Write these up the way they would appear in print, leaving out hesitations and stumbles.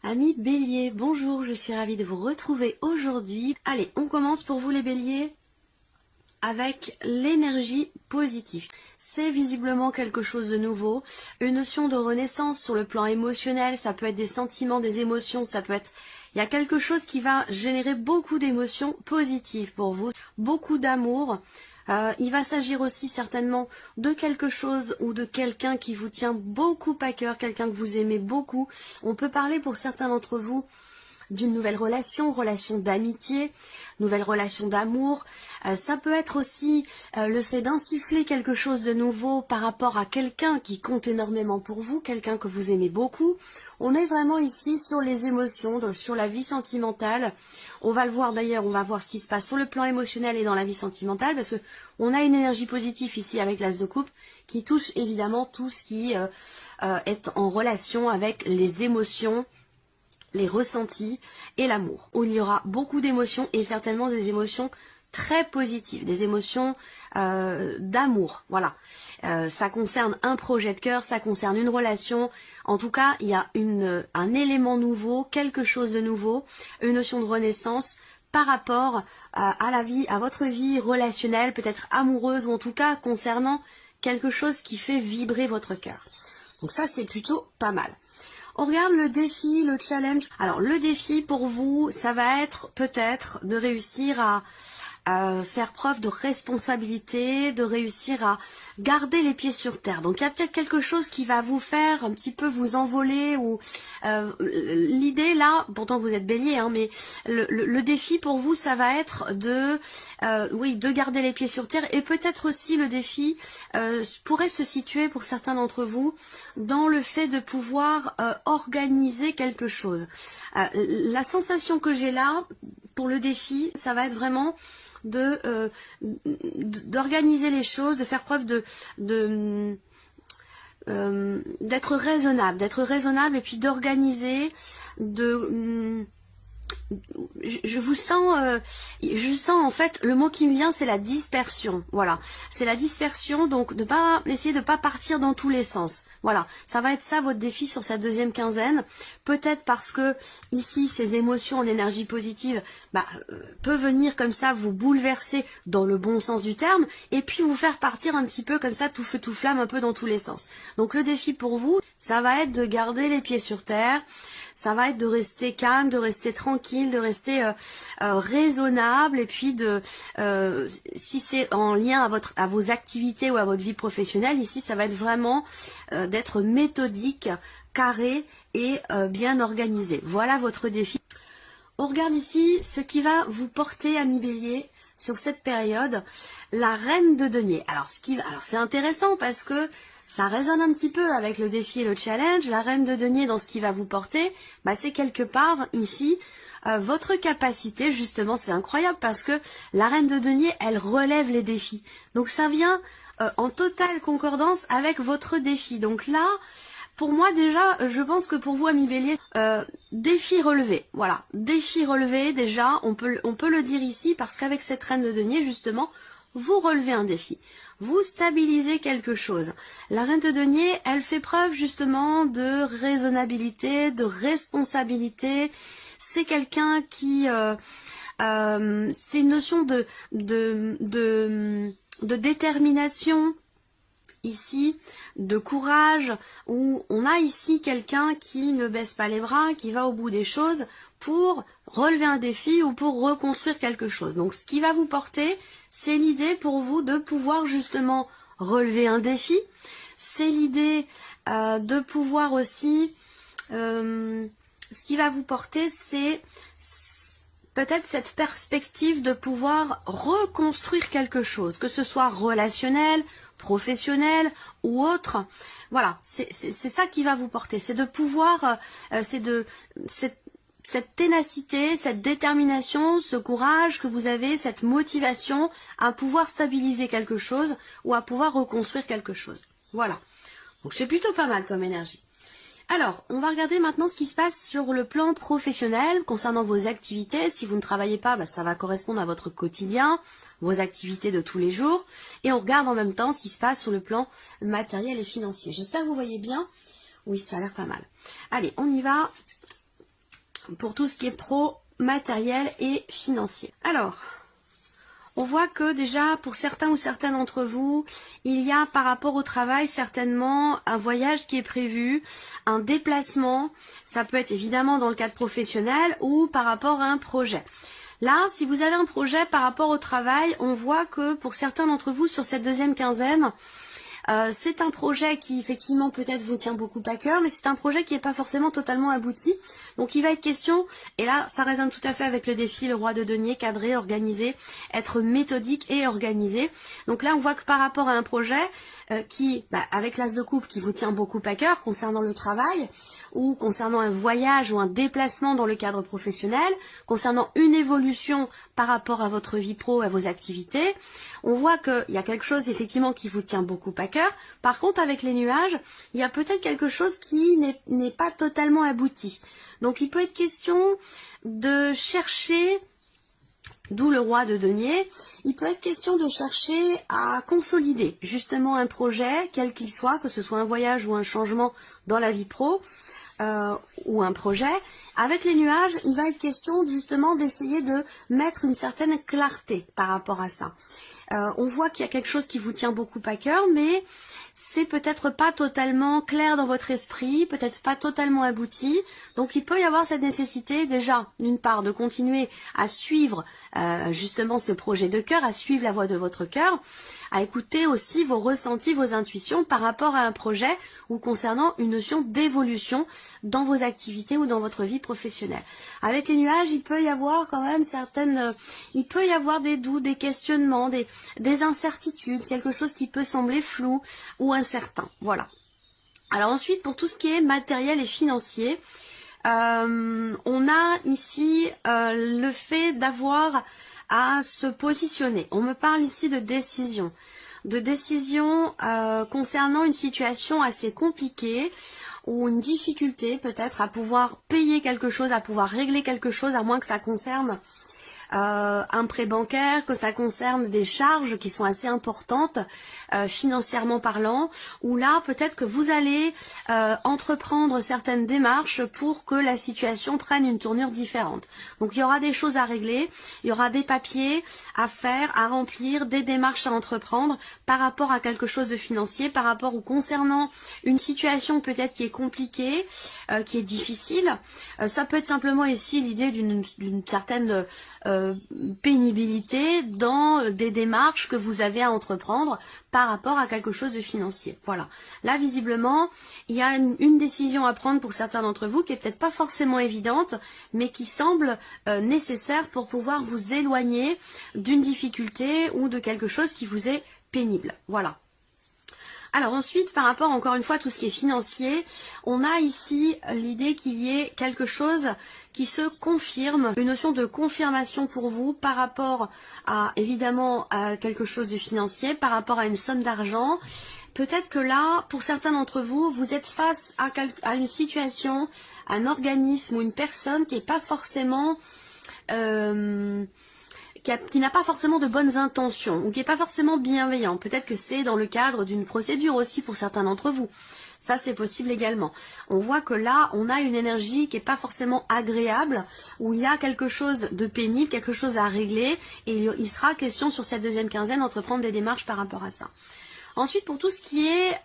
Amis Bélier, bonjour, je suis ravie de vous retrouver aujourd'hui. Allez, on commence pour vous les Béliers avec l'énergie positive. C'est visiblement quelque chose de nouveau, une notion de renaissance sur le plan émotionnel, ça peut être des sentiments, des émotions, ça peut être... Il y a quelque chose qui va générer beaucoup d'émotions positives pour vous, beaucoup d'amour. Il va s'agir aussi certainement de quelque chose ou de quelqu'un qui vous tient beaucoup à cœur, quelqu'un que vous aimez beaucoup. On peut parler pour certains d'entre vous d'une nouvelle relation, relation d'amitié, nouvelle relation d'amour. Ça peut être aussi le fait d'insuffler quelque chose de nouveau par rapport à quelqu'un qui compte énormément pour vous, quelqu'un que vous aimez beaucoup. On est vraiment ici sur les émotions, donc sur la vie sentimentale. On va le voir d'ailleurs, on va voir ce qui se passe sur le plan émotionnel et dans la vie sentimentale, parce que on a une énergie positive ici avec l'As de coupe qui touche évidemment tout ce qui est en relation avec les émotions, les ressentis et l'amour, où il y aura beaucoup d'émotions et certainement des émotions très positives, des émotions d'amour, voilà. Ça concerne un projet de cœur, ça concerne une relation, en tout cas il y a un élément nouveau, quelque chose de nouveau, une notion de renaissance par rapport à la vie, à votre vie relationnelle, peut-être amoureuse ou en tout cas concernant quelque chose qui fait vibrer votre cœur. Donc ça c'est plutôt pas mal. On regarde le défi, le challenge. Alors le défi pour vous, ça va être peut-être de réussir à faire preuve de responsabilité, de réussir à garder les pieds sur terre. Donc il y a peut-être quelque chose qui va vous faire un petit peu vous envoler ou l'idée là, pourtant vous êtes Bélier, hein, mais le défi pour vous, ça va être de garder les pieds sur terre et peut-être aussi le défi pourrait se situer pour certains d'entre vous dans le fait de pouvoir organiser quelque chose. La sensation que j'ai là pour le défi, ça va être vraiment d'organiser les choses, de faire preuve d'être raisonnable et puis d'organiser, je vous sens, je sens en fait, le mot qui me vient c'est la dispersion, voilà, c'est la dispersion, donc de pas essayer de pas partir dans tous les sens, voilà, ça va être ça votre défi sur cette deuxième quinzaine, peut-être parce que ici ces émotions en énergie positive peut venir comme ça vous bouleverser dans le bon sens du terme, et puis vous faire partir un petit peu comme ça tout feu tout flamme un peu dans tous les sens. Donc le défi pour vous, ça va être de garder les pieds sur terre, ça va être de rester calme, de rester tranquille, de rester raisonnable et puis si c'est en lien à vos activités ou à votre vie professionnelle, ici ça va être vraiment d'être méthodique, carré et bien organisé. Voilà votre défi. On regarde ici ce qui va vous porter, amis Bélier, sur cette période, la reine de denier. Alors c'est intéressant parce que ça résonne un petit peu avec le défi et le challenge. La reine de denier dans ce qui va vous porter, c'est quelque part ici votre capacité, justement, c'est incroyable parce que la reine de denier, elle relève les défis. Donc ça vient en totale concordance avec votre défi. Donc là, pour moi déjà, je pense que pour vous, amis Bélier, défi relevé, voilà, défi relevé déjà, on peut le dire ici parce qu'avec cette reine de denier, justement, vous relevez un défi, vous stabilisez quelque chose. La reine de denier, elle fait preuve justement de raisonnabilité, de responsabilité. C'est quelqu'un qui, c'est une notion de détermination ici, de courage, où on a ici quelqu'un qui ne baisse pas les bras, qui va au bout des choses pour relever un défi ou pour reconstruire quelque chose. Donc ce qui va vous porter, c'est l'idée pour vous de pouvoir justement relever un défi, c'est l'idée de pouvoir aussi, ce qui va vous porter, c'est peut-être cette perspective de pouvoir reconstruire quelque chose, que ce soit relationnel, professionnel ou autre. Voilà, c'est ça qui va vous porter, c'est de pouvoir, cette ténacité, cette détermination, ce courage que vous avez, cette motivation à pouvoir stabiliser quelque chose ou à pouvoir reconstruire quelque chose. Voilà, donc c'est plutôt pas mal comme énergie. Alors, on va regarder maintenant ce qui se passe sur le plan professionnel concernant vos activités. Si vous ne travaillez pas, ça va correspondre à votre quotidien, vos activités de tous les jours. Et on regarde en même temps ce qui se passe sur le plan matériel et financier. J'espère que vous voyez bien. Oui, ça a l'air pas mal. Allez, on y va. pour tout ce qui est pro, matériel et financier. Alors, on voit que déjà pour certains ou certaines d'entre vous, il y a par rapport au travail certainement un voyage qui est prévu, un déplacement, ça peut être évidemment dans le cadre professionnel ou par rapport à un projet. Là, si vous avez un projet par rapport au travail, on voit que pour certains d'entre vous sur cette deuxième quinzaine, c'est un projet qui effectivement peut-être vous tient beaucoup à cœur, mais c'est un projet qui n'est pas forcément totalement abouti. Donc il va être question, et là ça résonne tout à fait avec le défi le roi de denier, cadrer, organiser, être méthodique et organisé. Donc là on voit que par rapport à un projet qui, avec l'as de coupe qui vous tient beaucoup à cœur concernant le travail, ou concernant un voyage ou un déplacement dans le cadre professionnel, concernant une évolution par rapport à votre vie pro, à vos activités, on voit qu'il y a quelque chose effectivement qui vous tient beaucoup à cœur. Par contre, avec les nuages, il y a peut-être quelque chose qui n'est pas totalement abouti. Donc il peut être question de chercher, d'où le roi de denier, il peut être question de chercher à consolider justement un projet, quel qu'il soit, que ce soit un voyage ou un changement dans la vie pro, ou un projet. Avec les nuages, il va être question justement d'essayer de mettre une certaine clarté par rapport à ça. On voit qu'il y a quelque chose qui vous tient beaucoup à cœur, mais c'est peut-être pas totalement clair dans votre esprit, peut-être pas totalement abouti. Donc il peut y avoir cette nécessité déjà, d'une part, de continuer à suivre justement ce projet de cœur, à suivre la voie de votre cœur, à écouter aussi vos ressentis, vos intuitions par rapport à un projet ou concernant une notion d'évolution dans vos activités ou dans votre vie professionnelle. Avec les nuages, il peut y avoir quand même il peut y avoir des doutes, des questionnements, des incertitudes, quelque chose qui peut sembler flou ou incertain. Voilà. Alors ensuite, pour tout ce qui est matériel et financier, on a ici le fait d'avoir à se positionner. On me parle ici de décision concernant une situation assez compliquée ou une difficulté peut-être à pouvoir payer quelque chose, à pouvoir régler quelque chose, à moins que ça concerne un prêt bancaire, que ça concerne des charges qui sont assez importantes financièrement parlant, où là peut-être que vous allez entreprendre certaines démarches pour que la situation prenne une tournure différente. Donc il y aura des choses à régler, il y aura des papiers à faire, à remplir, des démarches à entreprendre par rapport à quelque chose de financier, par rapport ou concernant une situation peut-être qui est compliquée, qui est difficile. Ça peut être simplement ici l'idée d'une certaine pénibilité dans des démarches que vous avez à entreprendre par rapport à quelque chose de financier. Voilà. Là, visiblement, il y a une décision à prendre pour certains d'entre vous qui est peut-être pas forcément évidente, mais qui semble nécessaire pour pouvoir vous éloigner d'une difficulté ou de quelque chose qui vous est pénible. Voilà. Alors ensuite, par rapport encore une fois à tout ce qui est financier, on a ici l'idée qu'il y ait quelque chose qui se confirme, une notion de confirmation pour vous par rapport à évidemment à quelque chose de financier, par rapport à une somme d'argent. Peut-être que là, pour certains d'entre vous, vous êtes face à une situation, un organisme ou une personne qui n'est pas forcément qui n'a pas forcément de bonnes intentions ou qui n'est pas forcément bienveillant. Peut-être que c'est dans le cadre d'une procédure aussi pour certains d'entre vous. Ça, c'est possible également. On voit que là, on a une énergie qui n'est pas forcément agréable, où il y a quelque chose de pénible, quelque chose à régler, et il sera question sur cette deuxième quinzaine d'entreprendre des démarches par rapport à ça. Ensuite, pour tout ce qui est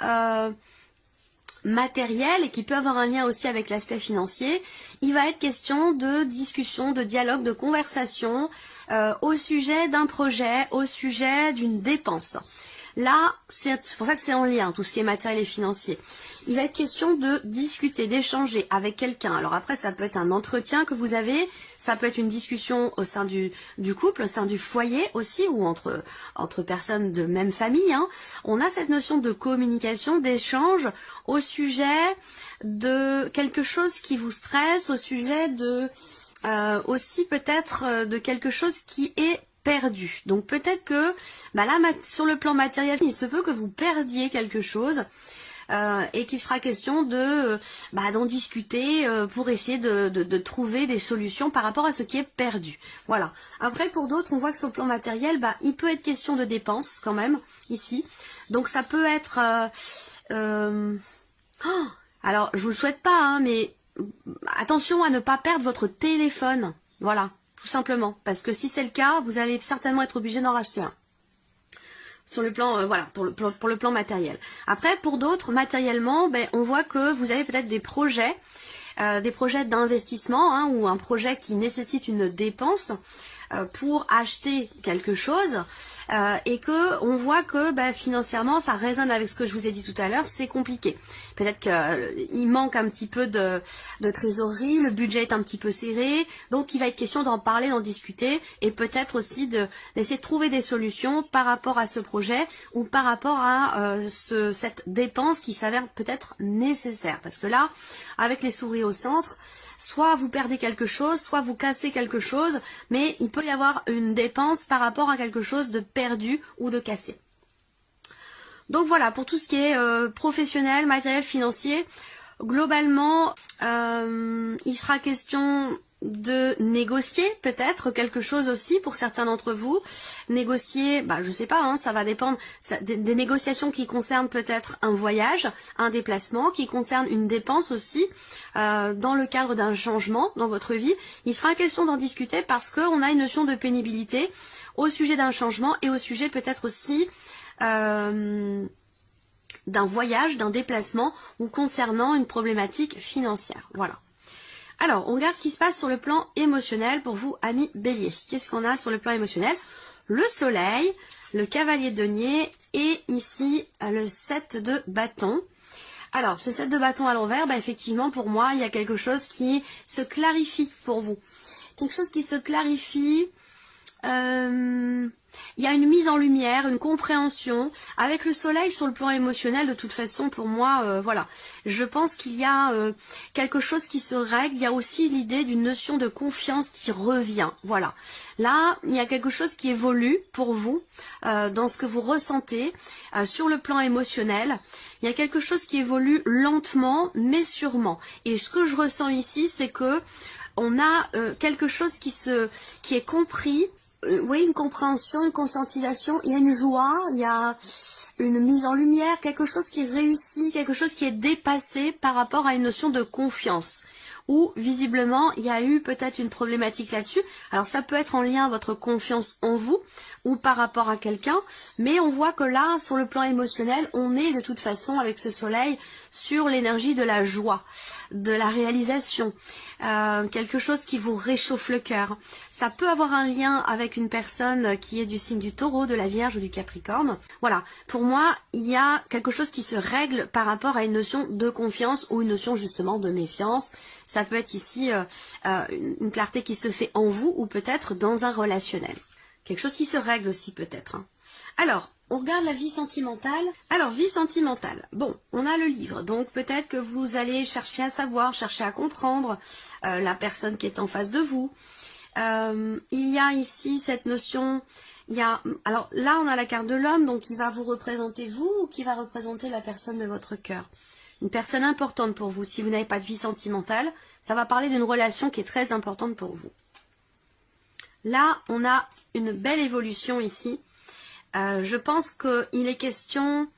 matériel et qui peut avoir un lien aussi avec l'aspect financier, il va être question de discussion, de dialogue, de conversation au sujet d'un projet, au sujet d'une dépense. Là, c'est pour ça que c'est en lien, tout ce qui est matériel et financier. Il va être question de discuter, d'échanger avec quelqu'un. Alors après, ça peut être un entretien que vous avez, ça peut être une discussion au sein du couple, au sein du foyer aussi, ou entre personnes de même famille. Hein. On a cette notion de communication, d'échange au sujet de quelque chose qui vous stresse, au sujet de aussi peut-être de quelque chose qui est perdu. Donc peut-être que là, sur le plan matériel, il se peut que vous perdiez quelque chose et qu'il sera question d'en discuter pour essayer de trouver des solutions par rapport à ce qui est perdu. Voilà. Après, pour d'autres, on voit que sur le plan matériel, il peut être question de dépenses quand même, ici. Donc ça peut être... alors, je vous le souhaite pas, hein, mais attention à ne pas perdre votre téléphone. Voilà, tout simplement. Parce que si c'est le cas, vous allez certainement être obligé d'en racheter un. Sur le plan, voilà, pour le plan matériel. Après, pour d'autres, matériellement, on voit que vous avez peut-être des projets d'investissement, hein, ou un projet qui nécessite une dépense pour acheter quelque chose, et que on voit que financièrement ça résonne avec ce que je vous ai dit tout à l'heure, c'est compliqué. Peut-être qu'il manque un petit peu de trésorerie, le budget est un petit peu serré, donc il va être question d'en parler, d'en discuter, et peut-être aussi d'essayer de trouver des solutions par rapport à ce projet ou par rapport à cette dépense qui s'avère peut-être nécessaire. Parce que là, avec les souris au centre, soit vous perdez quelque chose, soit vous cassez quelque chose, mais il peut y avoir une dépense par rapport à quelque chose de perdu ou de cassé. Donc voilà, pour tout ce qui est professionnel, matériel, financier, globalement, il sera question de négocier peut-être quelque chose aussi pour certains d'entre vous. Négocier, je sais pas, hein, ça va dépendre des négociations qui concernent peut-être un voyage, un déplacement, qui concernent une dépense aussi dans le cadre d'un changement dans votre vie. Il sera question d'en discuter parce qu'on a une notion de pénibilité au sujet d'un changement et au sujet peut-être aussi d'un voyage, d'un déplacement ou concernant une problématique financière. Voilà. Alors, on regarde ce qui se passe sur le plan émotionnel pour vous, amis Bélier. Qu'est-ce qu'on a sur le plan émotionnel? Le soleil, le cavalier de denier et ici le 7 de bâton. Alors, ce 7 de bâton à l'envers, effectivement, pour moi, il y a quelque chose qui se clarifie pour vous. Quelque chose qui se clarifie. Il y a une mise en lumière, une compréhension. Avec le soleil sur le plan émotionnel, de toute façon, pour moi, voilà. Je pense qu'il y a quelque chose qui se règle. Il y a aussi l'idée d'une notion de confiance qui revient. Voilà. Là, il y a quelque chose qui évolue pour vous dans ce que vous ressentez sur le plan émotionnel. Il y a quelque chose qui évolue lentement, mais sûrement. Et ce que je ressens ici, c'est que on a quelque chose qui est compris. Oui, une compréhension, une conscientisation, il y a une joie, il y a une mise en lumière, quelque chose qui réussit, quelque chose qui est dépassé par rapport à une notion de confiance. Ou visiblement, il y a eu peut-être une problématique là-dessus. Alors ça peut être en lien à votre confiance en vous ou par rapport à quelqu'un, mais on voit que là, sur le plan émotionnel, on est de toute façon avec ce soleil sur l'énergie de la joie, de la réalisation, quelque chose qui vous réchauffe le cœur. Ça peut avoir un lien avec une personne qui est du signe du Taureau, de la Vierge ou du Capricorne. Voilà, pour moi, il y a quelque chose qui se règle par rapport à une notion de confiance ou une notion justement de méfiance. Ça peut être ici une clarté qui se fait en vous ou peut-être dans un relationnel. Quelque chose qui se règle aussi peut-être. Hein. Alors, on regarde la vie sentimentale. Alors, vie sentimentale. Bon, on a le livre, donc peut-être que vous allez chercher à savoir, chercher à comprendre la personne qui est en face de vous. Il y a ici cette notion, alors là on a la carte de l'homme, donc qui va vous représenter vous ou qui va représenter la personne de votre cœur. Une personne importante pour vous. Si vous n'avez pas de vie sentimentale, ça va parler d'une relation qui est très importante pour vous. Là, on a une belle évolution ici. Je pense qu'il est question...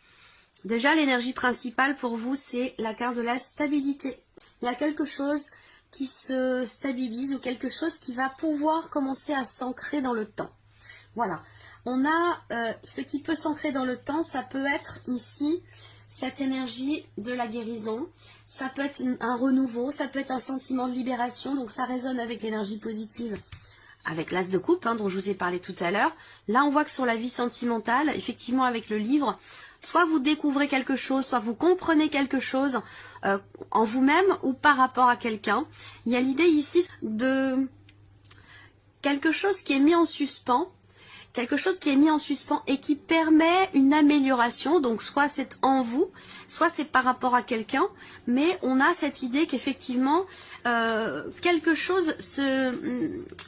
Déjà, l'énergie principale pour vous, c'est la carte de la stabilité. Il y a quelque chose qui se stabilise ou quelque chose qui va pouvoir commencer à s'ancrer dans le temps. Voilà. On a ce qui peut s'ancrer dans le temps, ça peut être ici cette énergie de la guérison. Ça peut être un renouveau, ça peut être un sentiment de libération, donc ça résonne avec l'énergie positive. Avec l'as de coupe, dont je vous ai parlé tout à l'heure. Là, on voit que sur la vie sentimentale, effectivement, avec le livre, soit vous découvrez quelque chose, soit vous comprenez quelque chose en vous-même ou par rapport à quelqu'un. Il y a l'idée ici de quelque chose qui est mis en suspens, et qui permet une amélioration. Donc soit c'est en vous, soit c'est par rapport à quelqu'un, mais on a cette idée qu'effectivement quelque chose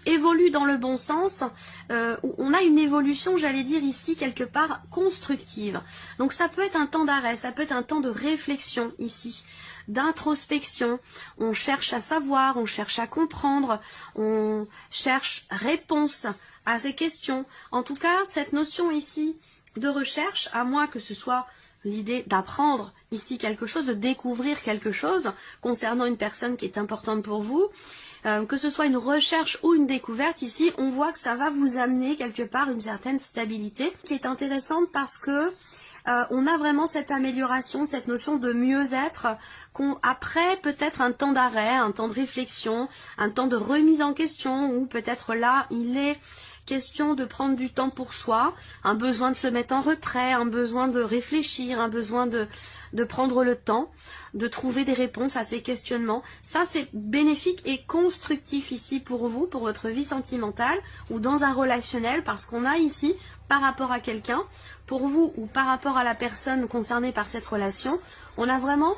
évolue dans le bon sens, on a une évolution, j'allais dire ici quelque part constructive. Donc ça peut être un temps d'arrêt, ça peut être un temps de réflexion ici, d'introspection. On cherche à savoir, on cherche à comprendre, on cherche réponse à ces questions. En tout cas, cette notion ici de recherche, à moins que ce soit l'idée d'apprendre ici quelque chose, de découvrir quelque chose concernant une personne qui est importante pour vous. Que ce soit une recherche ou une découverte, ici, on voit que ça va vous amener quelque part une certaine stabilité qui est intéressante parce que on a vraiment cette amélioration, cette notion de mieux-être après peut-être un temps d'arrêt, un temps de réflexion, un temps de remise en question ou peut-être là, il est question de prendre du temps pour soi, un besoin de se mettre en retrait, un besoin de réfléchir, un besoin de prendre le temps, de trouver des réponses à ces questionnements. Ça, c'est bénéfique et constructif ici pour vous, pour votre vie sentimentale ou dans un relationnel, parce qu'on a ici, par rapport à quelqu'un, pour vous ou par rapport à la personne concernée par cette relation, on a vraiment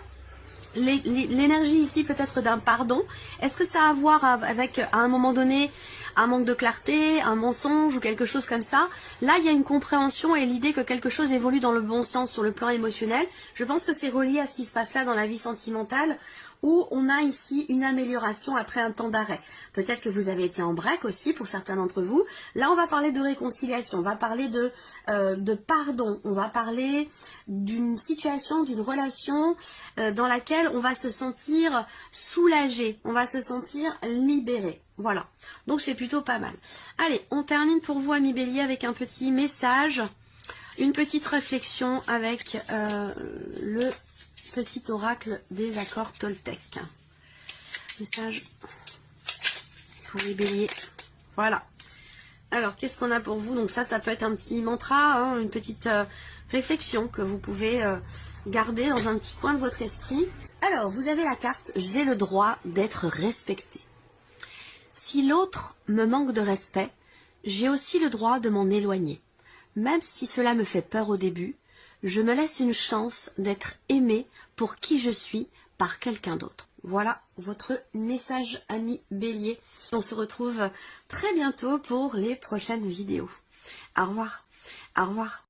l'énergie ici peut-être d'un pardon. Est-ce que ça a à voir avec, à un moment donné, un manque de clarté, un mensonge ou quelque chose comme ça? Là, il y a une compréhension et l'idée que quelque chose évolue dans le bon sens sur le plan émotionnel. Je pense que c'est relié à ce qui se passe là dans la vie sentimentale, où on a ici une amélioration après un temps d'arrêt. Peut-être que vous avez été en break aussi pour certains d'entre vous. Là, on va parler de réconciliation, on va parler de pardon, on va parler d'une situation, d'une relation dans laquelle on va se sentir soulagé, on va se sentir libéré. Voilà, donc c'est plutôt pas mal. Allez, on termine pour vous, amis Bélier, avec un petit message, une petite réflexion avec le petit oracle des accords Toltec. Message pour les béliers. Voilà. Alors, qu'est-ce qu'on a pour vous? Donc ça peut être un petit mantra, hein, une petite réflexion que vous pouvez garder dans un petit coin de votre esprit. Alors, vous avez la carte « J'ai le droit d'être respecté ». Si l'autre me manque de respect, j'ai aussi le droit de m'en éloigner. Même si cela me fait peur au début, je me laisse une chance d'être aimé pour qui je suis par quelqu'un d'autre. Voilà votre message, ami Bélier. On se retrouve très bientôt pour les prochaines vidéos. Au revoir. Au revoir.